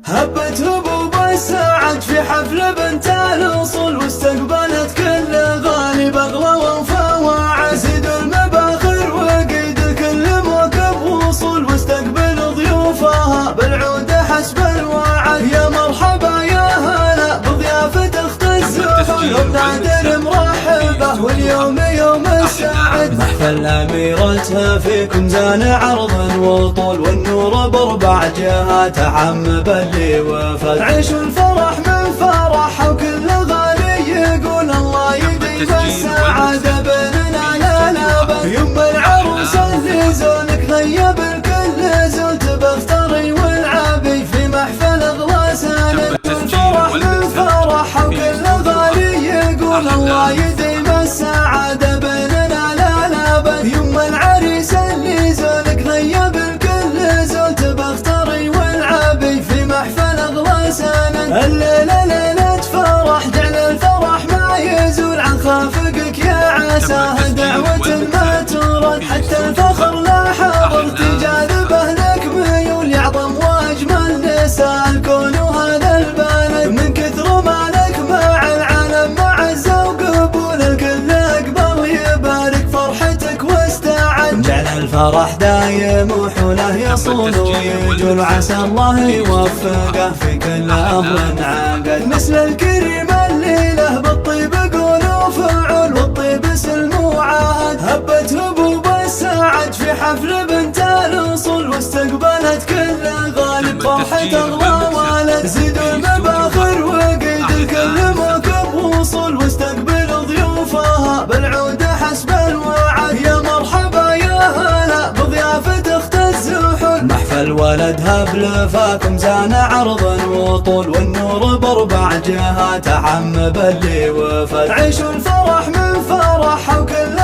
هبت هبوب السعد في حفل بنت الأصول، واستقبلت كل غالي بغلى ووفا وعسيد المباخر، وقيد الكل موكب وصول، واستقبل ضيوفها بالعود حسب الوعد. يا مرحبا يا هلا بضيافة اخت الزحل، يوم نادر مرحبا واليوم يوم السعد. محفل أميرتها فيكم زان عرض وطول، والنور بربع جهات عم بلي وفد. عيشوا الفرح من فرح وكل غالي يقول الله يديم السعادة بيننا لا نبت. يما العروس اللي زونك غيب الكل زلت بفتري والعبي في محفل اغلى سند. الفرح من فرح وكل غالي يقول الله يديم السعادة بيننا لا نبت. يما العريس اللي زونك غيب الكل زلت بفتري والعبي في محفل اغلى سند. الليلة ليلة فرح جعل الفرح ما يزول عن خافقك يا عساه دعوة ما ترد. حتى الفخر لا حاضر تجاذبه لك ميول، يعظم واجمل نساء الكون وهذا البلد. من كثر ما لك مع العالم معزة وقبول، الكل اقبل يبارك فرحتك واستعد. جعل الفرح دايم وحوله يصون ويجول، عسى الله يوفقه في كل امر عقد. مثل الكريم الليله بالطيب قول وفعل، والطيب سلم وعهد. هبت هبوب السعد في حفل بنت الأصول، واستقبلت كل غالب فرحة اغلى ولد. زيدوا المباخر وقيد الكل موكب وصول، واستقبل ضيوفها بالعود حسب الوعد. يا مرحبا يا هلا بضيافة اخت الزحل، محفل ولدها بلفاكم زان عرض وطول، والنور بربع جهات عم بلي وفد. عيشوا الفرح من فرح وكل